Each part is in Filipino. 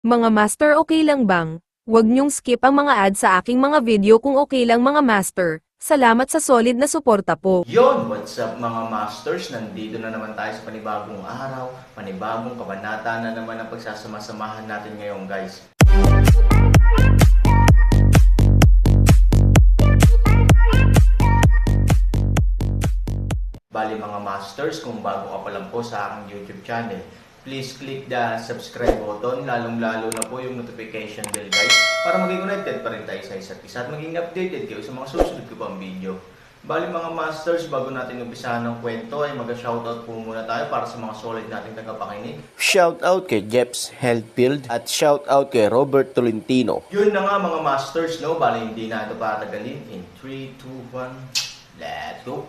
Mga master, okay lang bang? Huwag niyong skip ang mga ads sa aking mga video kung okay lang mga master. Salamat sa solid na suporta po. Yon, what's up mga masters? Nandito na naman tayo sa panibagong araw, panibagong kabanata na naman ang pagsasama-samahan natin ngayon guys. Bali mga masters, kung bago ka pa lang po sa aking YouTube channel, please click the subscribe button, lalong-lalo na po yung notification bell guys, para maging connected pa rin tayo sa isa't isa at maging updated kayo sa mga susunod ko pang video. Bali mga masters, bago natin umpisahan ng kwento ay mag-shoutout po muna tayo para sa mga solid nating tagapakinig. Shoutout kay Jeps Healthfield at shoutout kay Robert Tolentino. Yun na nga mga masters, no? Bali hindi na ito patagalin. In 3, 2, 1, let's go!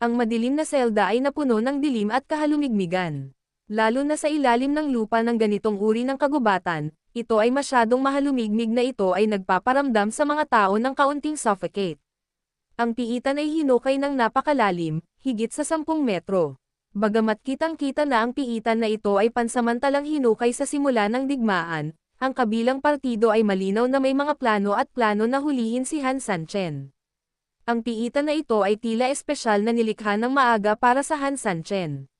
Ang madilim na selda ay napuno ng dilim at kahalumigmigan. Lalo na sa ilalim ng lupa ng ganitong uri ng kagubatan, ito ay masyadong mahalumigmig na ito ay nagpaparamdam sa mga tao ng kaunting suffocate. Ang piitan ay hinukay ng napakalalim, higit sa 10 metro. Bagamat kitang-kita na ang piitan na ito ay pansamantalang hinukay sa simula ng digmaan, ang kabilang partido ay malinaw na may mga plano na hulihin si Han Sanchen. Ang piitan na ito ay tila espesyal na nilikha ng maaga para sa Han Sanchen.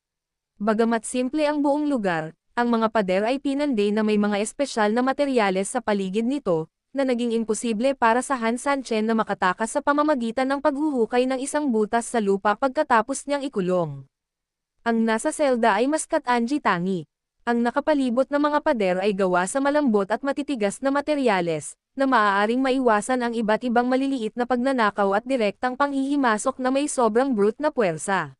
Bagamat simple ang buong lugar, ang mga pader ay pinanday na may mga espesyal na materyales sa paligid nito, na naging imposible para sa Han Sanchen na makatakas sa pamamagitan ng paghuhukay ng isang butas sa lupa pagkatapos niyang ikulong. Ang nasa selda ay maskat anji tangi. Ang nakapalibot na mga pader ay gawa sa malambot at matitigas na materyales, na maaaring maiwasan ang iba't ibang maliliit na pagnanakaw at direktang panghihimasok na may sobrang brute na puwersa.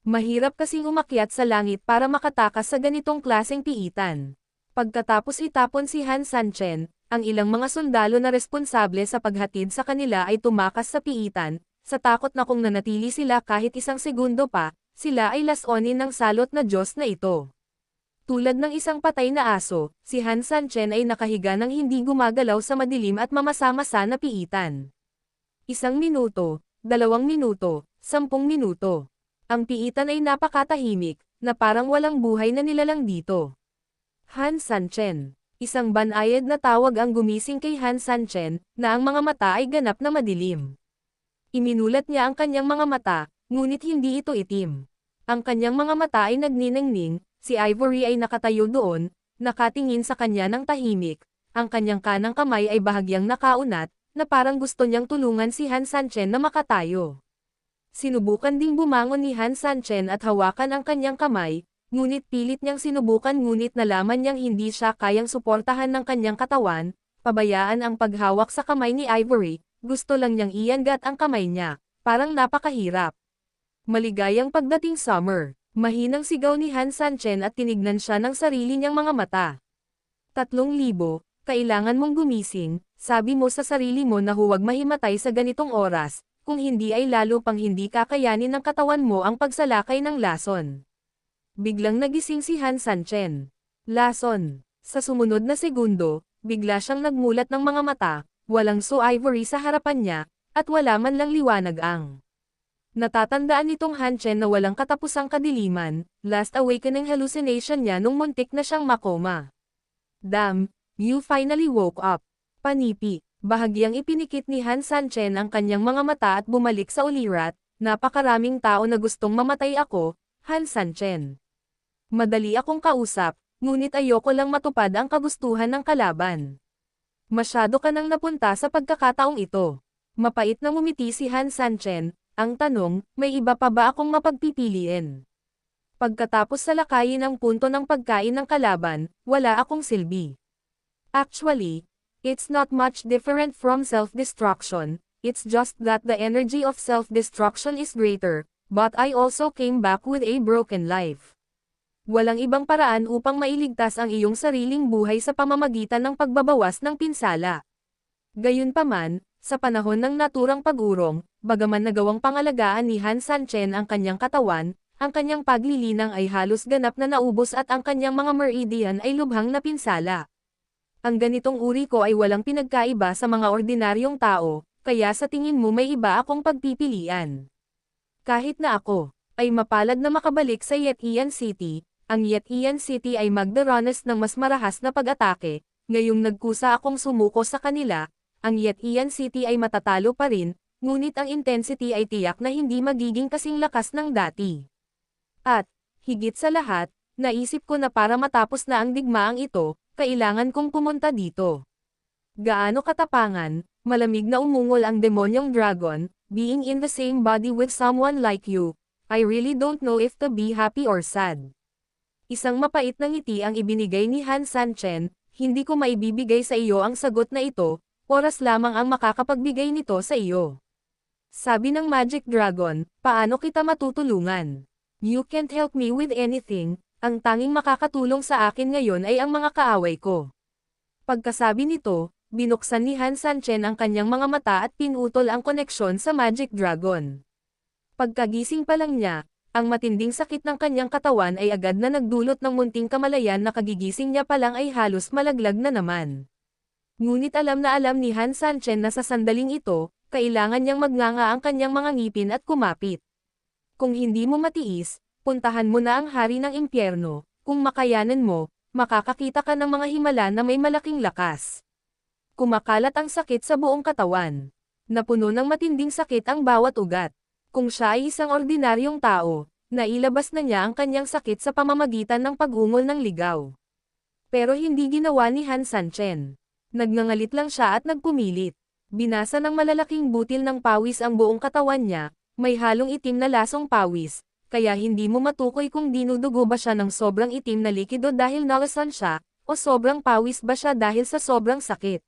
Mahirap kasing umakyat sa langit para makatakas sa ganitong klaseng piitan. Pagkatapos itapon si Han Sanchen, ang ilang mga sundalo na responsable sa paghatid sa kanila ay tumakas sa piitan, sa takot na kung nanatili sila kahit isang segundo pa, sila ay lasonin ng salot na Diyos na ito. Tulad ng isang patay na aso, si Han Sanchen ay nakahiga ng hindi gumagalaw sa madilim at mamasa-masa na piitan. 1 minuto, 2 minuto, 10 minuto. Ang piitan ay napakatahimik, na parang walang buhay na nilalang dito. Han Sanchen. Isang banayad na tawag ang gumising kay Han Sanchen, na ang mga mata ay ganap na madilim. Iminulat niya ang kanyang mga mata, ngunit hindi ito itim. Ang kanyang mga mata ay nagniningning. Si Ivory ay nakatayo doon, nakatingin sa kanya ng tahimik, ang kanyang kanang kamay ay bahagyang nakaunat, na parang gusto niyang tulungan si Han Sanchen na makatayo. Sinubukan ding bumangon ni Han Sanchen at hawakan ang kanyang kamay, ngunit pilit niyang sinubukan ngunit nalaman niyang hindi siya kayang suportahan ng kanyang katawan, pabayaan ang paghawak sa kamay ni Ivory, gusto lang niyang iangat ang kamay niya, parang napakahirap. Maligayang pagdating summer. Mahinang sigaw ni Han Sanchen at tinignan siya ng sarili niyang mga mata. 3,000, kailangan mong gumising, sabi mo sa sarili mo na huwag mahimatay sa ganitong oras, kung hindi ay lalo pang hindi kakayanin ng katawan mo ang pagsalakay ng lason. Biglang nagising si Han Sanchen. Lason. Sa sumunod na segundo, bigla siyang nagmulat ng mga mata, walang Ivory sa harapan niya, at wala man lang liwanag ang. Natatandaan nitong Hanchen na walang katapusang kadiliman, last awakening hallucination niya nung muntik na siyang makoma. Damn, you finally woke up. Panipi, bahagyang ipinikit ni Han Sanchen ang kanyang mga mata at bumalik sa ulirat, napakaraming tao na gustong mamatay ako, Han Sanchen. Madali akong kausap, ngunit ayoko lang matupad ang kagustuhan ng kalaban. Masyado ka nang napunta sa pagkakataong ito. Mapait na ngumiti si Han Sanchen. Ang tanong, may iba pa ba akong mapagpipiliin? Pagkatapos salakayin ang punto ng pagkain ng kalaban, wala akong silbi. Actually, it's not much different from self-destruction, it's just that the energy of self-destruction is greater, but I also came back with a broken life. Walang ibang paraan upang mailigtas ang iyong sariling buhay sa pamamagitan ng pagbabawas ng pinsala. Gayunpaman, sa panahon ng naturang pag-urong, bagaman nagawang pangalagaan ni Han Sanchen ang kanyang katawan, ang kanyang paglilinang ay halos ganap na naubos at ang kanyang mga meridian ay lubhang napinsala. Ang ganitong uri ko ay walang pinagkaiba sa mga ordinaryong tao, kaya sa tingin mo may iba akong pagpipilian. Kahit na ako ay mapalad na makabalik sa Yetian City, ang Yetian City ay magdaranas ng mas marahas na pag-atake, ngayong nagkusa akong sumuko sa kanila, ang Yetian City ay matatalo pa rin, ngunit ang intensity ay tiyak na hindi magiging kasing lakas ng dati. At, higit sa lahat, naisip ko na para matapos na ang digmaang ito, kailangan kong pumunta dito. Gaano katapangan, malamig na umungol ang demonyong dragon, being in the same body with someone like you, I really don't know if to be happy or sad. Isang mapait na ngiti ang ibinigay ni Han Sanchen, hindi ko maibibigay sa iyo ang sagot na ito, oras lamang ang makakapagbigay nito sa iyo. Sabi ng Magic Dragon, paano kita matutulungan? You can't help me with anything, ang tanging makakatulong sa akin ngayon ay ang mga kaaway ko. Pagkasabi nito, binuksan ni Han Sanchen ang kanyang mga mata at pinutol ang koneksyon sa Magic Dragon. Pagkagising pa lang niya, ang matinding sakit ng kanyang katawan ay agad na nagdulot ng munting kamalayan na kagigising niya pa lang ay halos malaglag na naman. Ngunit alam na alam ni Han Sanchen na sa sandaling ito, kailangan niyang magnganga ang kanyang mga ngipin at kumapit. Kung hindi mo matiis, puntahan mo na ang hari ng impyerno, kung makayanan mo, makakakita ka ng mga himala na may malaking lakas. Kumakalat ang sakit sa buong katawan. Napuno ng matinding sakit ang bawat ugat. Kung siya ay isang ordinaryong tao, nailabas na niya ang kanyang sakit sa pamamagitan ng pag-ungol ng ligaw. Pero hindi ginawa ni Han Sanchen. Nagngangalit lang siya at nagpumilit. Binasa ng malalaking butil ng pawis ang buong katawan niya, may halong itim na lasong pawis, kaya hindi mo matukoy kung dinudugo ba siya ng sobrang itim na likido dahil nalasan siya, o sobrang pawis ba siya dahil sa sobrang sakit.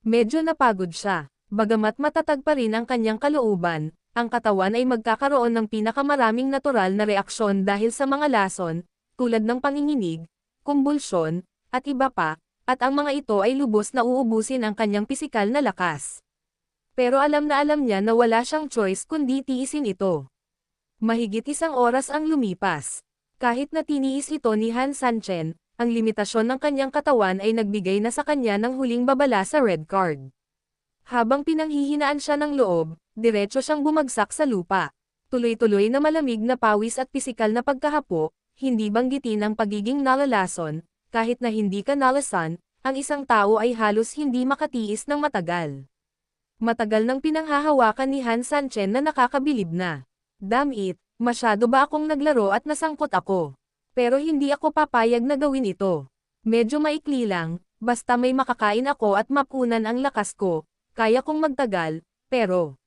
Medyo napagod siya, bagamat matatag pa rin ang kanyang kalooban, ang katawan ay magkakaroon ng pinakamaraming natural na reaksyon dahil sa mga lason, tulad ng panginginig, kumbulsyon, at iba pa, at ang mga ito ay lubos na uubusin ang kanyang pisikal na lakas. Pero alam niya na wala siyang choice kundi tiisin ito. Mahigit 1 oras ang lumipas. Kahit na tiniis ito ni Han Sanchen, ang limitasyon ng kanyang katawan ay nagbigay na sa kanya ng huling babala sa red card. Habang pinanghihinaan siya ng loob, diretso siyang bumagsak sa lupa. Tuloy-tuloy na malamig na pawis at pisikal na pagkahapo, hindi banggitin ang pagiging nalalason, kahit na hindi ka nalasan, ang isang tao ay halos hindi makatiis ng matagal. Matagal nang pinanghahawakan ni Han Sanchen na nakakabilib na. Damn it, masyado ba akong naglaro at nasangkot ako? Pero hindi ako papayag na gawin ito. Medyo maikli lang, basta may makakain ako at mapunan ang lakas ko, kaya kong magtagal, pero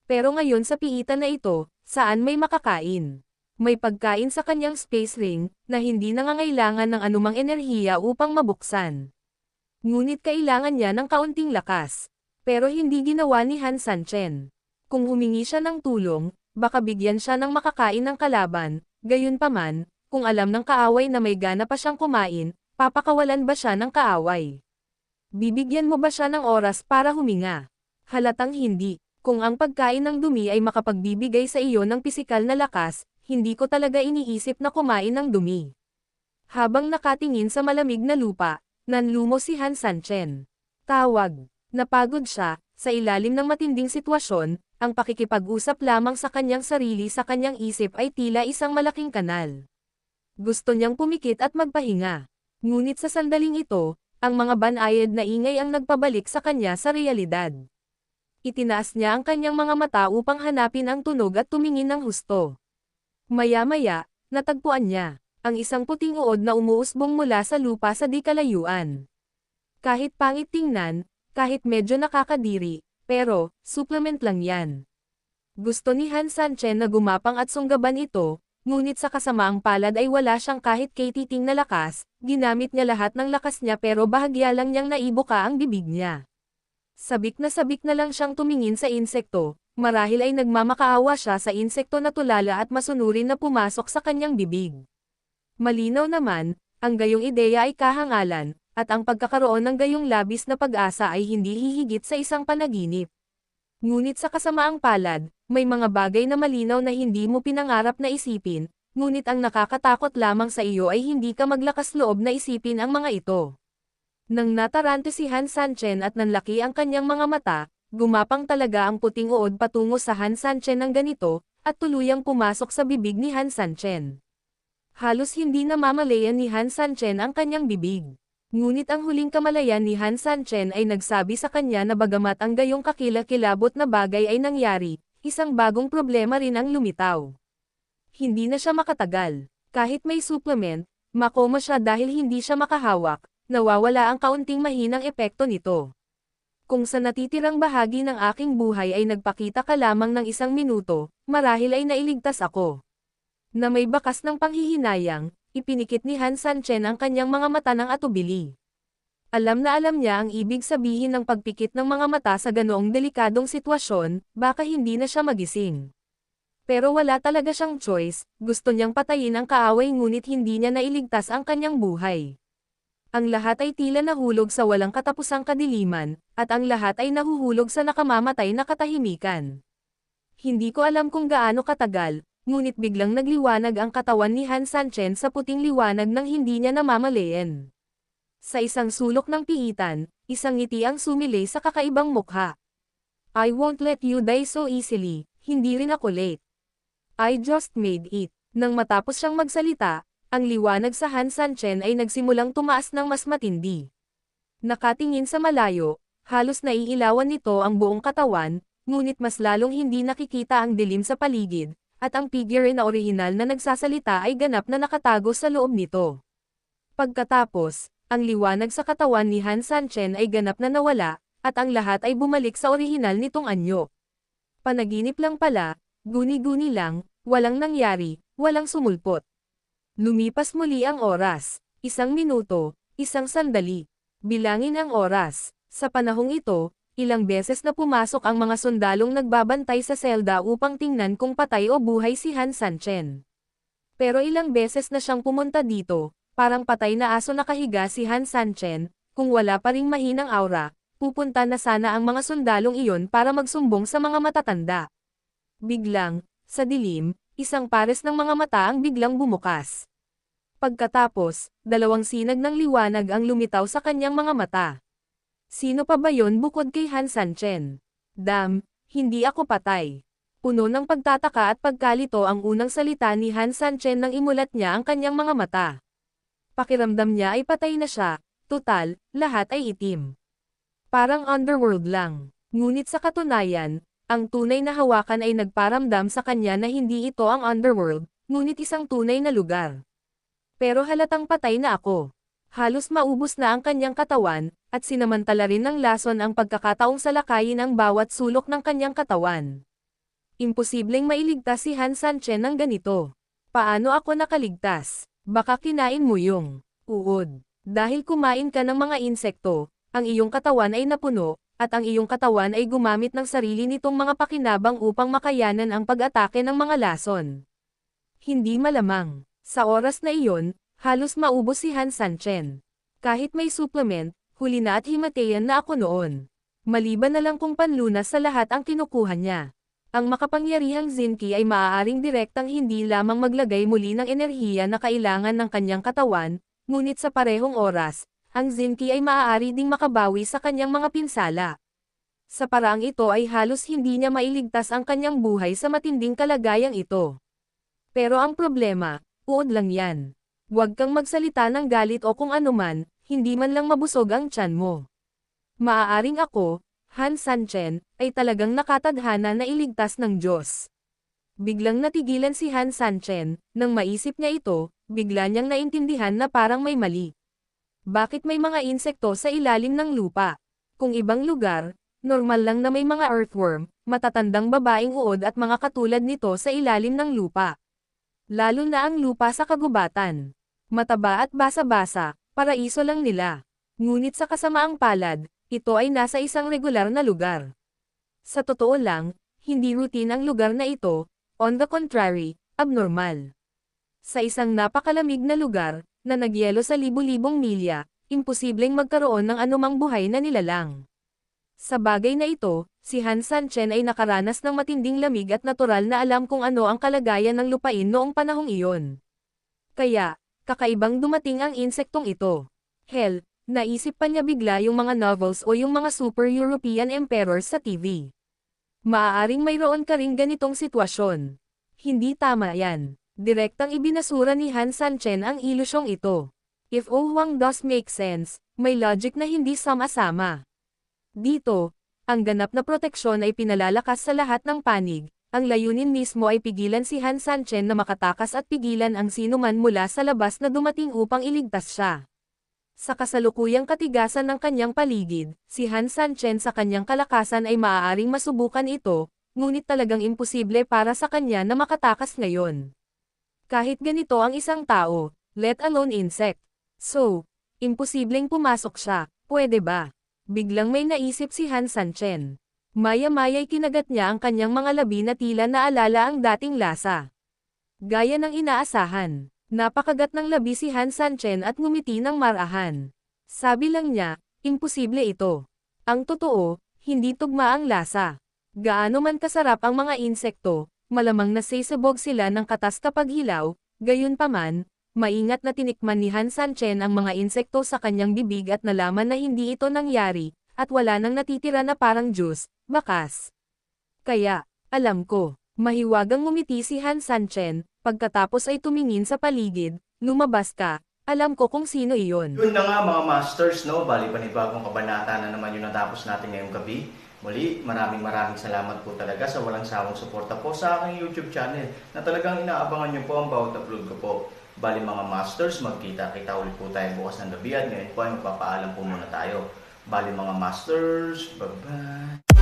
ngayon sa piitan na ito, saan may makakain? May pagkain sa kanyang space ring, na hindi nangangailangan ng anumang enerhiya upang mabuksan. Ngunit kailangan niya ng kaunting lakas. Pero hindi ginawa ni Han Sanchen. Kung humingi siya ng tulong, baka bigyan siya ng makakain ng kalaban, gayunpaman, kung alam ng kaaway na may gana pa siyang kumain, papakawalan ba siya ng kaaway? Bibigyan mo ba siya ng oras para huminga? Halatang hindi. Kung ang pagkain ng dumi ay makapagbibigay sa iyo ng pisikal na lakas, hindi ko talaga iniisip na kumain ng dumi. Habang nakatingin sa malamig na lupa, nanlumo si Han Sanchen. Tawag. Napagod siya, sa ilalim ng matinding sitwasyon, ang pakikipag-usap lamang sa kanyang sarili sa kanyang isip ay tila isang malaking kanal. Gusto niyang pumikit at magpahinga. Ngunit sa sandaling ito, ang mga banayad na ingay ang nagpabalik sa kanya sa realidad. Itinaas niya ang kanyang mga mata upang hanapin ang tunog at tumingin ng husto. Maya-maya, natagpuan niya ang isang puting uod na umuusbong mula sa lupa sa di kalayuan. Kahit pangit tingnan, kahit medyo nakakadiri, pero, supplement lang yan. Gusto ni Han Sanchen na gumapang at sunggaban ito, ngunit sa kasamaang palad ay wala siyang kahit katiting na lakas, ginamit niya lahat ng lakas niya pero bahagya lang niyang naibuka ang bibig niya. Sabik na lang siyang tumingin sa insekto, marahil ay nagmamakaawa siya sa insekto na tulala at masunurin na pumasok sa kanyang bibig. Malinaw naman, ang gayong ideya ay kahangalan, at ang pagkakaroon ng gayong labis na pag-asa ay hindi hihigit sa isang panaginip. Ngunit sa kasamaang palad, may mga bagay na malinaw na hindi mo pinangarap na isipin, ngunit ang nakakatakot lamang sa iyo ay hindi ka maglakas loob na isipin ang mga ito. Nang natarante si Han Sanchen at nanlaki ang kanyang mga mata, gumapang talaga ang puting uod patungo sa Han Sanchen ng ganito, at tuluyang pumasok sa bibig ni Han Sanchen. Halos hindi namamalayan ni Han Sanchen ang kanyang bibig. Ngunit ang huling kamalayan ni Han Sanchen ay nagsabi sa kanya na bagamat ang gayong kakilakilabot na bagay ay nangyari, isang bagong problema rin ang lumitaw. Hindi na siya makatagal. Kahit may supplement, makoma siya dahil hindi siya makahawak, nawawala ang kaunting mahinang epekto nito. Kung sa natitirang bahagi ng aking buhay ay nagpakita ka lamang ng 1 minuto, marahil ay nailigtas ako. Na may bakas ng panghihinayang, ipinikit ni Han Sanchen ang kanyang mga mata ng atubili. Alam na alam niya ang ibig sabihin ng pagpikit ng mga mata sa ganoong delikadong sitwasyon, baka hindi na siya magising. Pero wala talaga siyang choice, gusto niyang patayin ang kaaway ngunit hindi niya nailigtas ang kanyang buhay. Ang lahat ay tila nahulog sa walang katapusang kadiliman, at ang lahat ay nahuhulog sa nakamamatay na katahimikan. Hindi ko alam kung gaano katagal, ngunit biglang nagliwanag ang katawan ni Han Sanchen sa puting liwanag nang hindi niya namamalayan. Sa isang sulok ng piitan, isang ngiti ang sumilay sa kakaibang mukha. I won't let you die so easily, hindi rin ako late. I just made it. Nang matapos siyang magsalita, ang liwanag sa Han Sanchen ay nagsimulang tumaas ng mas matindi. Nakatingin sa malayo, halos naiilawan nito ang buong katawan, ngunit mas lalong hindi nakikita ang dilim sa paligid, at ang figure na orihinal na nagsasalita ay ganap na nakatago sa loob nito. Pagkatapos, ang liwanag sa katawan ni Han Sanchen ay ganap na nawala, at ang lahat ay bumalik sa orihinal nitong anyo. Panaginip lang pala, guni-guni lang, walang nangyari, walang sumulpot. Lumipas muli ang oras, 1 minuto, 1 sandali. Bilangin ang oras. Sa panahong ito, ilang beses na pumasok ang mga sundalong nagbabantay sa selda upang tingnan kung patay o buhay si Han Sanchen. Pero ilang beses na siyang pumunta dito, parang patay na aso nakahiga si Han Sanchen, kung wala pa ring mahinang aura, pupunta na sana ang mga sundalong iyon para magsumbong sa mga matatanda. Biglang, sa dilim, isang pares ng mga mata ang biglang bumukas. Pagkatapos, 2 sinag ng liwanag ang lumitaw sa kanyang mga mata. Sino pa ba yon bukod kay Han Sanchen? Damn, hindi ako patay. Puno ng pagtataka at pagkalito ang unang salita ni Han Sanchen nang imulat niya ang kanyang mga mata. Pakiramdam niya ay patay na siya, tutal, lahat ay itim. Parang underworld lang. Ngunit sa katunayan, ang tunay na hawakan ay nagparamdam sa kanya na hindi ito ang underworld, ngunit isang tunay na lugar. Pero halatang patay na ako. Halos maubos na ang kanyang katawan, at sinamantala rin ng lason ang pagkakataong salakayin ang bawat sulok ng kanyang katawan. Imposibleng mailigtas si Han Sanchen ng ganito. Paano ako nakaligtas? Baka kinain mo yung uod. Dahil kumain ka ng mga insekto, ang iyong katawan ay napuno, at ang iyong katawan ay gumamit ng sarili nitong mga pakinabang upang makayanan ang pag-atake ng mga lason. Hindi malamang. Sa oras na iyon, halos maubos si Han Sanchen. Kahit may supplement, huli na at himatayan na ako noon. Maliban na lang kung panlunas sa lahat ang kinukuha niya. Ang makapangyarihang Zinki ay maaaring direktang hindi lamang maglagay muli ng enerhiya na kailangan ng kanyang katawan, ngunit sa parehong oras, ang Zinki ay maaari ding makabawi sa kanyang mga pinsala. Sa paraang ito ay halos hindi niya mailigtas ang kanyang buhay sa matinding kalagayang ito. Pero ang problema, uod lang yan. Huwag kang magsalita ng galit o kung anuman, hindi man lang mabusog ang tiyan mo. Maaaring ako, Han Sanchen, ay talagang nakatadhana na iligtas ng Diyos. Biglang natigilan si Han Sanchen, nang maisip niya ito, bigla niyang naintindihan na parang may mali. Bakit may mga insekto sa ilalim ng lupa? Kung ibang lugar, normal lang na may mga earthworm, matatandang babaeng uod at mga katulad nito sa ilalim ng lupa. Lalo na ang lupa sa kagubatan. Mataba at basa-basa, paraiso lang nila. Ngunit sa kasamaang palad, ito ay nasa isang regular na lugar. Sa totoo lang, hindi routine ang lugar na ito, on the contrary, abnormal. Sa isang napakalamig na lugar, na nagyelo sa libu-libong milya, imposibleng magkaroon ng anumang buhay na nilalang. Sa bagay na ito, si Han Sanchen ay nakaranas ng matinding lamig at natural na alam kung ano ang kalagayan ng lupain noong panahong iyon. Kaya, kakaibang dumating ang insektong ito. Hell, naisip pa niya bigla yung mga novels o yung mga super European emperors sa TV. Maaaring mayroon ka ring ganitong sitwasyon. Hindi tama yan. Direktang ibinasura ni Han Sanchen ang ilusyong ito. If all Huang does make sense, may logic na hindi sama-sama. Dito, ang ganap na proteksyon ay pinalalakas sa lahat ng panig. Ang layunin mismo ay pigilan si Han Sanchen na makatakas at pigilan ang sinuman mula sa labas na dumating upang iligtas siya. Sa kasalukuyang katigasan ng kanyang paligid, si Han Sanchen sa kanyang kalakasan ay maaaring masubukan ito, ngunit talagang imposible para sa kanya na makatakas ngayon. Kahit ganito ang isang tao, let alone insect. So, imposibleng pumasok siya, pwede ba? Biglang may naisip si Han Sanchen. Maya-maya'y kinagat niya ang kanyang mga labi na tila naalala ang dating lasa. Gaya ng inaasahan. Napakagat ng labi si Han Sanchen at ngumiti ng marahan. Sabi lang niya, imposible ito. Ang totoo, hindi tugma ang lasa. Gaano man kasarap ang mga insekto, malamang nasisabog sila ng katas kapag hilaw, gayunpaman, maingat na tinikman ni Han Sanchen ang mga insekto sa kanyang bibig at nalaman na hindi ito nangyari, at wala nang natitira na parang juice, bakas. Kaya, alam ko, mahiwagang ngumiti si Han Sanchen. Pagkatapos ay tumingin sa paligid, lumabas ka, alam ko kung sino iyon. Yun na nga mga masters, no? Bali panibagong kabanata na naman yung natapos natin ngayong gabi. Muli, maraming salamat po talaga sa walang sawang suporta po sa aking YouTube channel na talagang inaabangan nyo po ang bawat upload ko po. Bali mga masters, magkita-kita ulit po tayo bukas ng gabi at ngayon po ay magpapaalam po muna tayo. Bali mga masters, bye-bye!